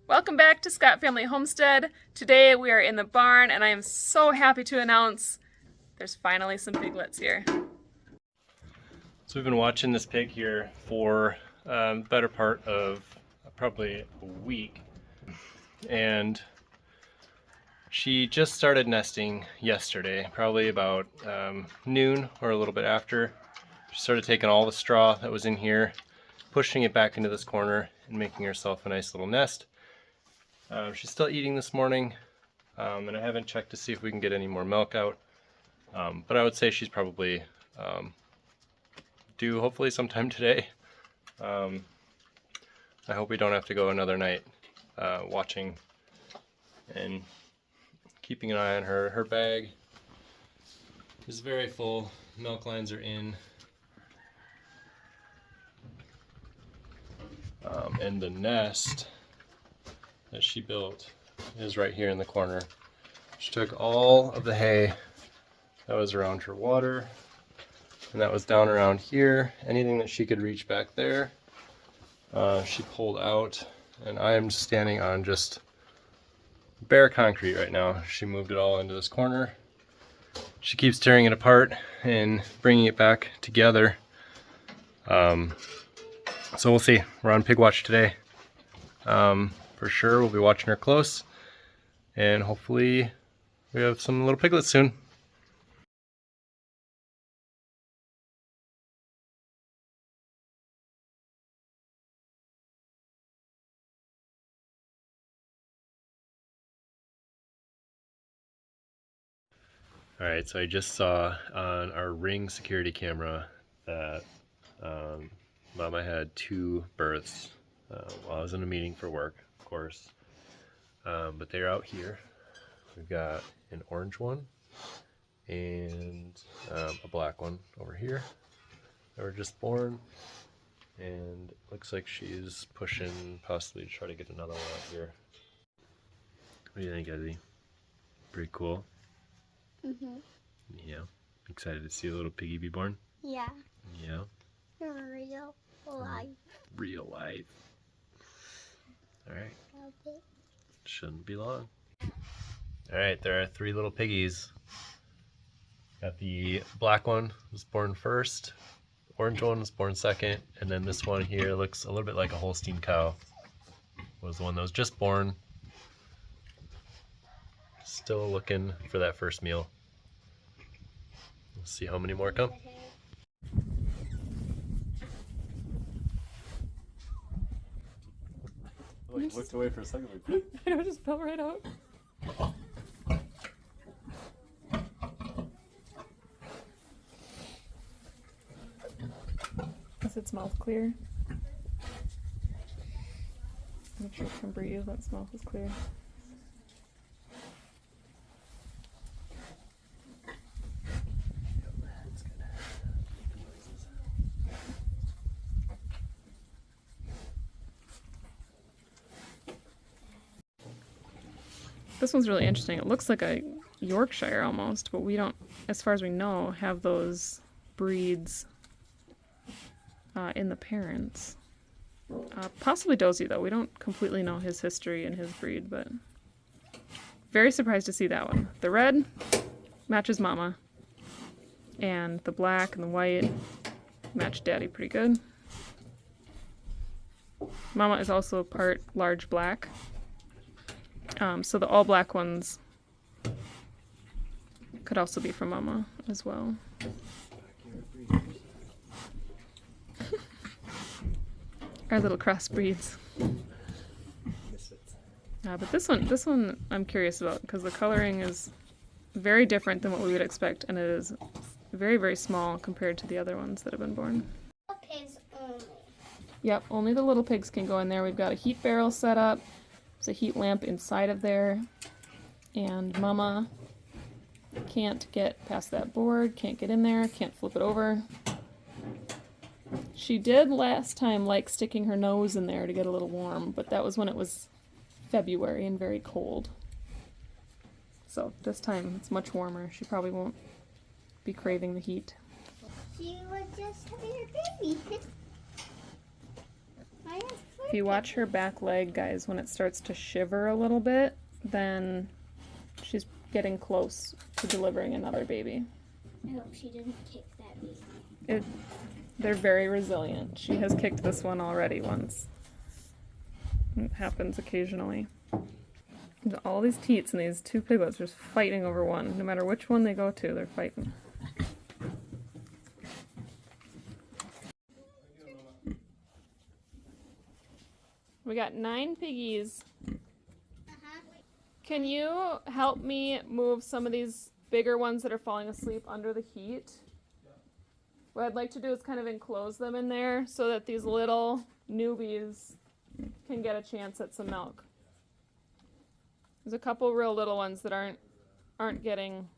Welcome back to Scott Family Homestead. Today we are in the barn and I am so happy to announce there's finally some piglets here. So we've been watching this pig here for the better part of probably a week, and she just started nesting yesterday, probably about noon or a little bit after. She started taking all the straw that was in here, pushing it back into this corner and making herself a nice little nest. She's still eating this morning, and I haven't checked to see if we can get any more milk out, but I would say she's probably due hopefully sometime today. I hope we don't have to go another night watching and keeping an eye on her. Her bag is very full. Milk lines are in. And the nest that she built is right here in the corner. She took all of the hay that was around her water, and that was down around here. Anything that she could reach back there, she pulled out, and I am standing on just bare concrete right now. She moved it all into this corner. She keeps tearing it apart and bringing it back together. So we'll see. We're on pig watch today. For sure, we'll be watching her close, and hopefully we have some little piglets soon. Alright, so I just saw on our Ring security camera that Mama had 2 births while I was in a meeting for work, of course. But they're out here. We've got an orange one and a black one over here. They were just born, and it looks like she's pushing possibly to try to get another one out here. What do you think, Ezzy? Pretty cool. Yeah. Excited to see a little piggy be born? Yeah. Yeah. Real life. Real life. Alright. Okay. Shouldn't be long. Alright, there are 3 little piggies. Got the black one was born first, the orange one was born second, and then this one here looks a little bit like a Holstein cow. Was the one that was just born. Still looking for that first meal. We'll see how many more come. Like, looked away for a second. Like, I know, it just fell right out. Is its mouth clear? Make sure it can breathe, that its mouth is clear. This one's really interesting. It looks like a Yorkshire almost, but we don't, as far as we know, have those breeds in the parents. Possibly Dozy, though. We don't completely know his history and his breed, but very surprised to see that one. The red matches Mama, and the black and the white match Daddy pretty good. Mama is also part large black. So the all black ones could also be from Mama as well. Our little crossbreeds. But this one I'm curious about because the coloring is very different than what we would expect, and it is very, very small compared to the other ones that have been born. Pigs only. Yep, only the little pigs can go in there. We've got a heat barrel set up. There's a heat lamp inside of there, and Mama can't get past that board, can't get in there, can't flip it over. She did last time like sticking her nose in there to get a little warm, but that was when it was February and very cold. So this time it's much warmer. She probably won't be craving the heat. She was just having a baby. I have If you watch her back leg, guys, when it starts to shiver a little bit, then she's getting close to delivering another baby. I hope she didn't kick that baby. They're very resilient. She has kicked this one already once. It happens occasionally. There's all these teats and these two piglets are just fighting over one. No matter which one they go to, they're fighting. We got 9 piggies. Can you help me move some of these bigger ones that are falling asleep under the heat? What I'd like to do is kind of enclose them in there so that these little newbies can get a chance at some milk. There's a couple real little ones that aren't getting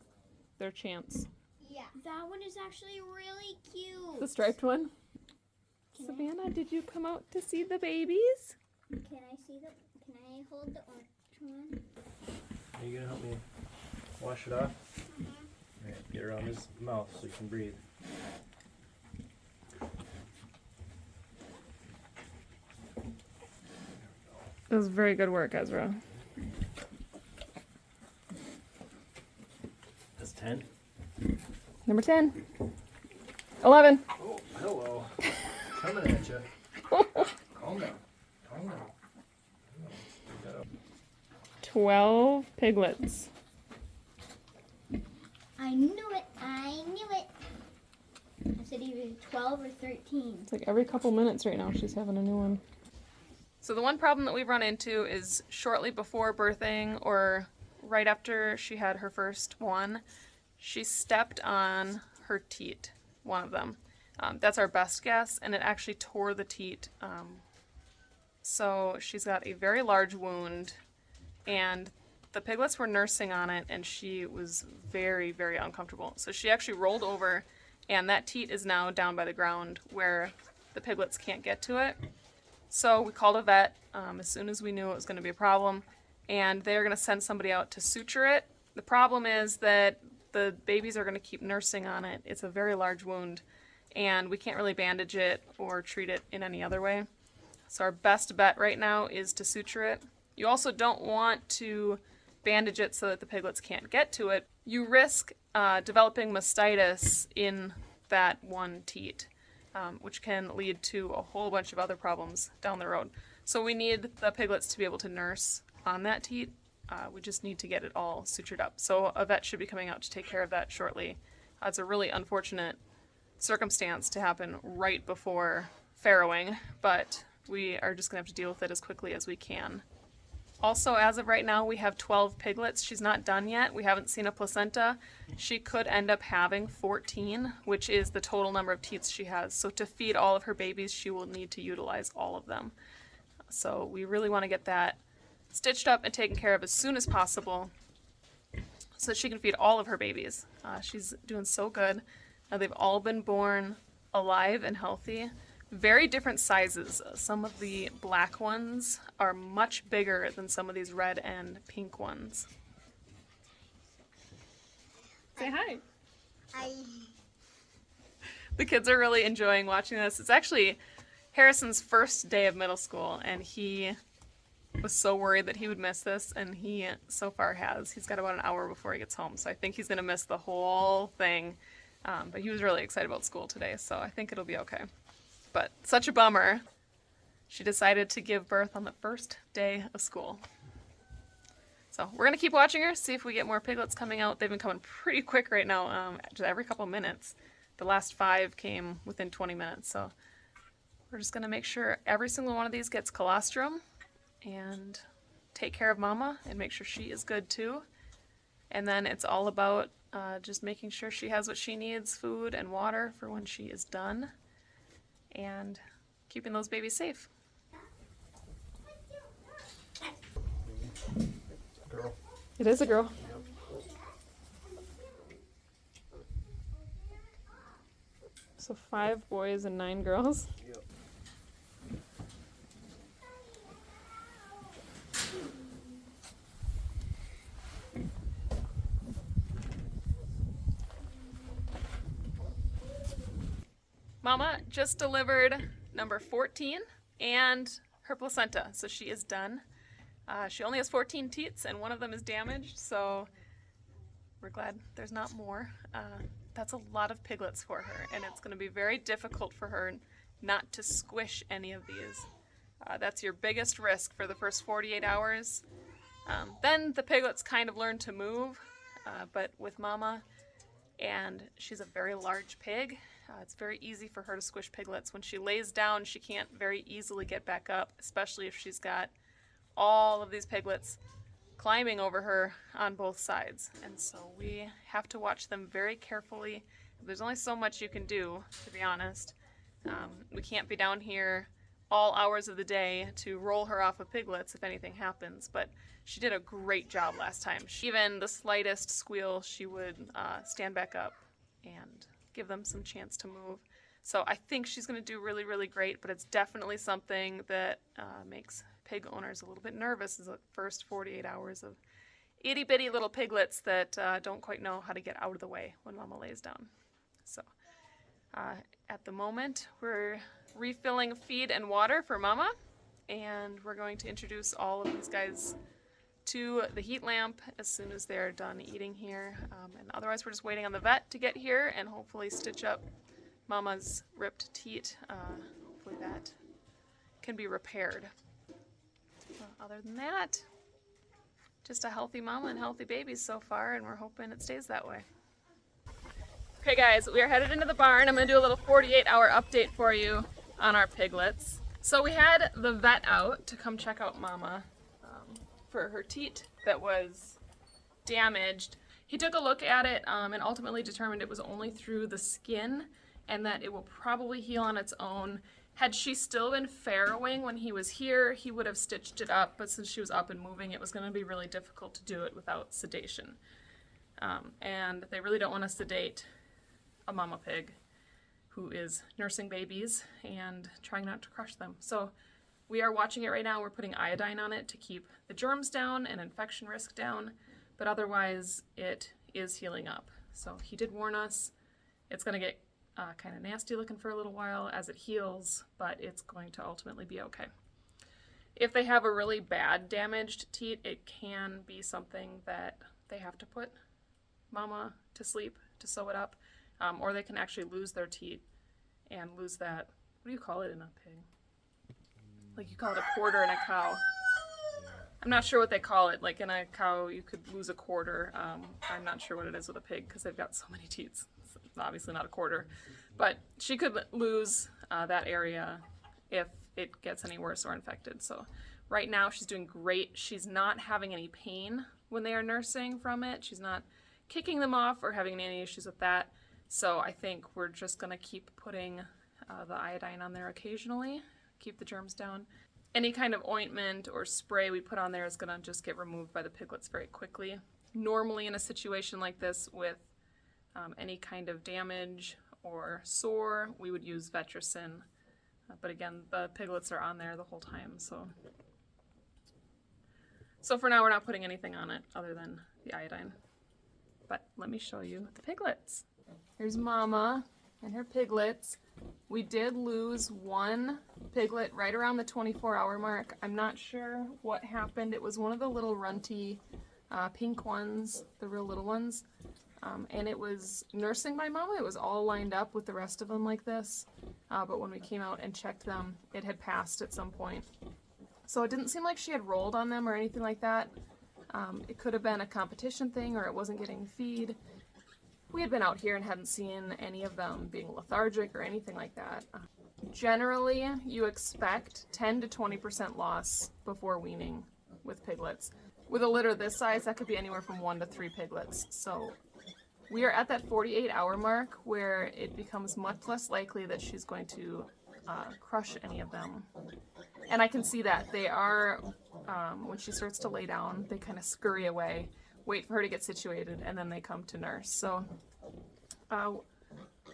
their chance. Yeah. That one is actually really cute. The striped one? Savannah, did you come out to see the babies? Can I hold the orange one? Are you gonna help me wash it off? Alright, get around his mouth so he can breathe. That was very good work, Ezra. That's 10. Number 10. 11. Oh, hello. Coming at you. Calm down. Calm down. 12 piglets. I knew it. I knew it. I said either 12 or 13. It's like every couple minutes right now she's having a new one. So the one problem that we've run into is shortly before birthing or right after she had her first one, she stepped on her teat, one of them. That's our best guess, and it actually tore the teat. So she's got a very large wound, and the piglets were nursing on it, and she was very, very uncomfortable. So she actually rolled over, and that teat is now down by the ground where the piglets can't get to it. So we called a vet as soon as we knew it was going to be a problem, and they're going to send somebody out to suture it. The problem is that the babies are going to keep nursing on it. It's a very large wound, and we can't really bandage it or treat it in any other way. So our best bet right now is to suture it. You also don't want to bandage it so that the piglets can't get to it. You risk developing mastitis in that one teat, which can lead to a whole bunch of other problems down the road. So we need the piglets to be able to nurse on that teat. We just need to get it all sutured up. So a vet should be coming out to take care of that shortly. It's a really unfortunate circumstance to happen right before farrowing, but we are just going to have to deal with it as quickly as we can. Also, as of right now, we have 12 piglets. She's not done yet. We haven't seen a placenta. She could end up having 14, which is the total number of teats she has. So to feed all of her babies, she will need to utilize all of them. So we really want to get that stitched up and taken care of as soon as possible so that she can feed all of her babies. She's doing so good. They've all been born alive and healthy. Very different sizes. Some of the black ones are much bigger than some of these red and pink ones. Say hi. Hi. The kids are really enjoying watching this. It's actually Harrison's first day of middle school, and he was so worried that he would miss this, and he so far has. He's got about an hour before he gets home, so I think he's going to miss the whole thing. But he was really excited about school today, so I think it'll be okay. But such a bummer. She decided to give birth on the first day of school. So we're going to keep watching her, see if we get more piglets coming out. They've been coming pretty quick right now, just every couple minutes. The last 5 came within 20 minutes, so we're just going to make sure every single one of these gets colostrum and take care of Mama and make sure she is good too. And then it's all about just making sure she has what she needs, food and water for when she is done, and keeping those babies safe. Girl. It is a girl. So 5 boys and 9 girls. Yep. Mama just delivered number 14, and her placenta. So she is done. She only has 14 teats and one of them is damaged, so we're glad there's not more. That's a lot of piglets for her, and it's going to be very difficult for her not to squish any of these. That's your biggest risk for the first 48 hours. Then the piglets kind of learn to move, but with Mama, and she's a very large pig, it's very easy for her to squish piglets. When she lays down, she can't very easily get back up, especially if she's got all of these piglets climbing over her on both sides. And so we have to watch them very carefully. There's only so much you can do, to be honest. We can't be down here all hours of the day to roll her off of piglets if anything happens, but she did a great job last time. Even the slightest squeal, she would stand back up and give them some chance to move. So I think she's going to do really, really great, but it's definitely something that makes pig owners a little bit nervous, is the first 48 hours of itty-bitty little piglets that don't quite know how to get out of the way when Mama lays down. So at the moment, we're refilling feed and water for Mama, and we're going to introduce all of these guys to the heat lamp as soon as they're done eating here. And otherwise, we're just waiting on the vet to get here and hopefully stitch up Mama's ripped teat. Hopefully that can be repaired. Other than that, just a healthy mama and healthy babies so far, and we're hoping it stays that way. Okay guys, we are headed into the barn. I'm going to do a little 48-hour update for you on our piglets. So we had the vet out to come check out Mama for her teat that was damaged. He took a look at it and ultimately determined it was only through the skin and that it will probably heal on its own. Had she still been farrowing when he was here, he would have stitched it up, but since she was up and moving, it was going to be really difficult to do it without sedation. And they really don't want to sedate a mama pig who is nursing babies and trying not to crush them. So we are watching it right now. We're putting iodine on it to keep the germs down and infection risk down, but otherwise it is healing up. So he did warn us it's going to get kind of nasty looking for a little while as it heals, but it's going to ultimately be okay. If they have a really bad damaged teat, it can be something that they have to put Mama to sleep to sew it up, or they can actually lose their teat and lose that, what do you call it in a pig? Like you call it a quarter in a cow. I'm not sure what they call it. Like in a cow, you could lose a quarter. I'm not sure what it is with a pig because they've got so many teats. It's obviously not a quarter. But she could lose that area if it gets any worse or infected. So right now she's doing great. She's not having any pain when they are nursing from it. She's not kicking them off or having any issues with that. So I think we're just going to keep putting the iodine on there occasionally, keep the germs down. Any kind of ointment or spray we put on there is going to just get removed by the piglets very quickly. Normally in a situation like this with any kind of damage or sore, we would use Vetricin. But again, the piglets are on there the whole time. So for now, we're not putting anything on it other than the iodine. But let me show you the piglets. Here's Mama and her piglets. We did lose one piglet right around the 24-hour mark. I'm not sure what happened. It was one of the little runty pink ones, the real little ones. And it was nursing my Mama. It was all lined up with the rest of them like this. But when we came out and checked them, it had passed at some point. So it didn't seem like she had rolled on them or anything like that. It could have been a competition thing or it wasn't getting feed. We had been out here and hadn't seen any of them being lethargic or anything like that. Generally, you expect 10 to 20% loss before weaning with piglets. With a litter this size, that could be anywhere from 1 to 3 piglets. So we are at that 48-hour mark where it becomes much less likely that she's going to crush any of them. And I can see that. They are, when she starts to lay down, they kind of scurry away, wait for her to get situated, and then they come to nurse. So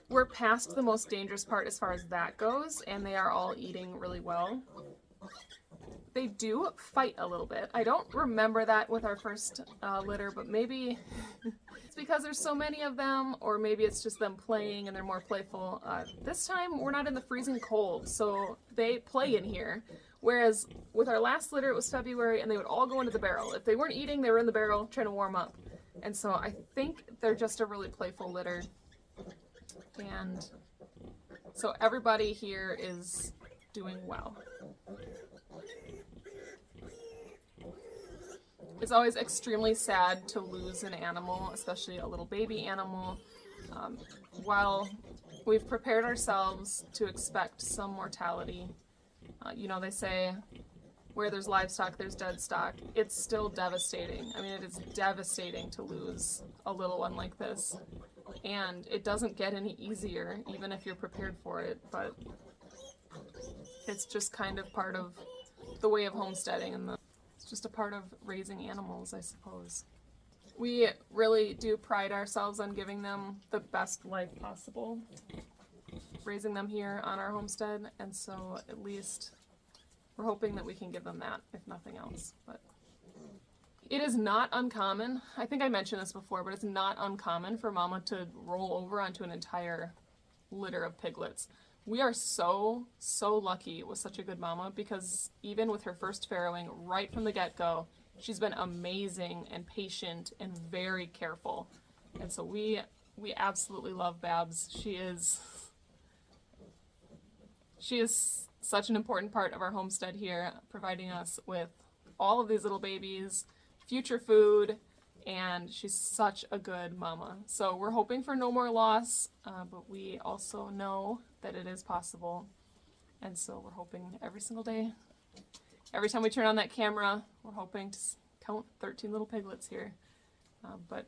we're past the most dangerous part as far as that goes, and they are all eating really well. They do fight a little bit. I don't remember that with our first litter, but maybe it's because there's so many of them, or maybe it's just them playing and they're more playful. This time we're not in the freezing cold, so they play in here. Whereas with our last litter, it was February, and they would all go into the barrel. If they weren't eating, they were in the barrel trying to warm up. And so I think they're just a really playful litter. And so everybody here is doing well. It's always extremely sad to lose an animal, especially a little baby animal. While we've prepared ourselves to expect some mortality, you know, they say where there's livestock, there's dead stock. It's still devastating. I mean, it is devastating to lose a little one like this. And it doesn't get any easier, even if you're prepared for it, but it's just kind of part of the way of homesteading, and it's just a part of raising animals, I suppose. We really do pride ourselves on giving them the best life possible, raising them here on our homestead, and so at least we're hoping that we can give them that, if nothing else. But it is not uncommon, I think I mentioned this before, but it's not uncommon for mama to roll over onto an entire litter of piglets. We are so lucky with such a good mama, because even with her first farrowing, right from the get-go, she's been amazing and patient and very careful. And so we absolutely love Babs. She is such an important part of our homestead here, providing us with all of these little babies, future food, and she's such a good mama. So we're hoping for no more loss, but we also know that it is possible. And so we're hoping every single day, every time we turn on that camera, we're hoping to count 13 little piglets here. But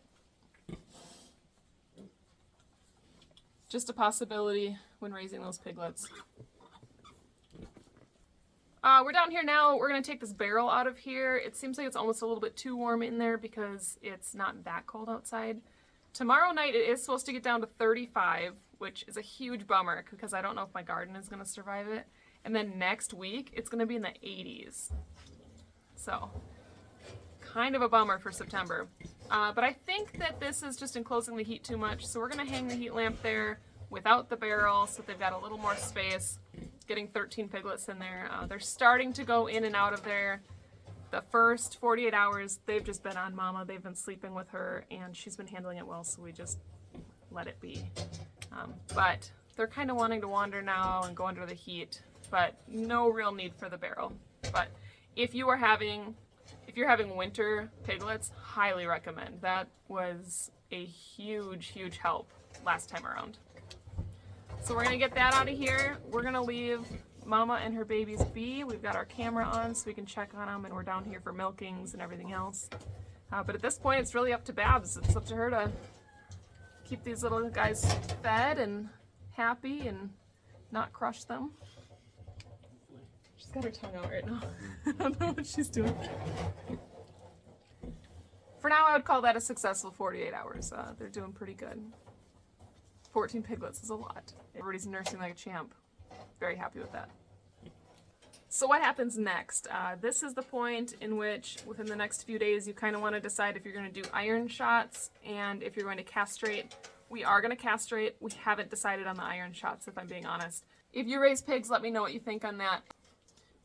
just a possibility when raising those piglets. We're down here now. We're going to take this barrel out of here. It seems like it's almost a little bit too warm in there because it's not that cold outside. Tomorrow night it is supposed to get down to 35, which is a huge bummer because I don't know if my garden is going to survive it. And then next week it's going to be in the 80s. So, kind of a bummer for September. But I think that this is just enclosing the heat too much, so we're going to hang the heat lamp there without the barrel so they've got a little more space. Getting 13 piglets in there. They're starting to go in and out of there. The first 48 hours, they've just been on mama. They've been sleeping with her, and she's been handling it well, so we just let it be. But they're kind of wanting to wander now and go under the heat, but no real need for the barrel. But if you're having winter piglets, highly recommend. That was a huge help last time around. So we're going to get that out of here. We're going to leave mama and her babies be. We've got our camera on so we can check on them, and we're down here for milkings and everything else. But at this point, it's really up to Babs. It's up to her to keep these little guys fed and happy and not crush them. She's got her tongue out right now. I don't know what she's doing. For now, I would call that a successful 48 hours. They're doing pretty good. 14 piglets is a lot. Everybody's nursing like a champ. Very happy with that. So what happens next? This is the point in which within the next few days you kind of want to decide if you're going to do iron shots and if you're going to castrate. We are going to castrate. We haven't decided on the iron shots, if I'm being honest. If you raise pigs, let me know what you think on that.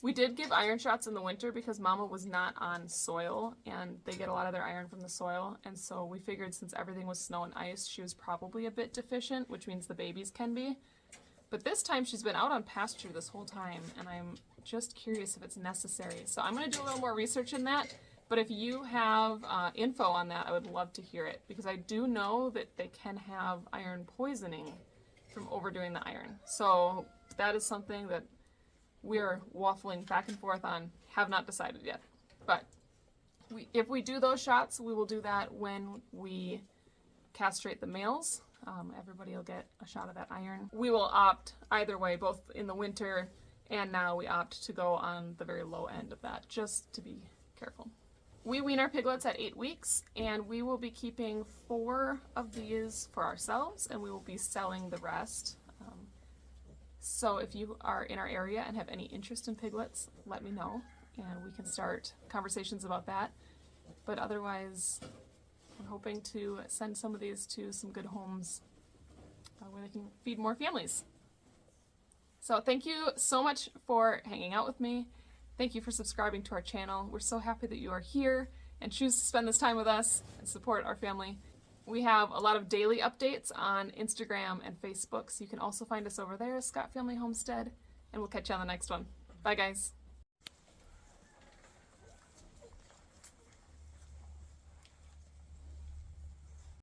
We did give iron shots in the winter because mama was not on soil, and they get a lot of their iron from the soil, and so we figured since everything was snow and ice, she was probably a bit deficient, which means the babies can be. But this time she's been out on pasture this whole time, and I'm just curious if it's necessary. So I'm going to do a little more research in that, but if you have info on that, I would love to hear it, because I do know that they can have iron poisoning from overdoing the iron. So that is something that we're waffling back and forth on, have not decided yet. But if we do those shots, we will do that when we castrate the males. Everybody will get a shot of that iron. We will opt either way, both in the winter and now we opt to go on the very low end of that, just to be careful. We wean our piglets at 8 weeks, and we will be keeping 4 of these for ourselves, and we will be selling the rest. So if you are in our area and have any interest in piglets, let me know, and we can start conversations about that. But otherwise, we're hoping to send some of these to some good homes where they can feed more families. So thank you so much for hanging out with me, Thank you for subscribing to our channel. We're so happy that you are here and choose to spend this time with us and support our family. We have a lot of daily updates on Instagram and Facebook, so you can also find us over there, Scott Family Homestead, and we'll catch you on the next one. Bye, guys.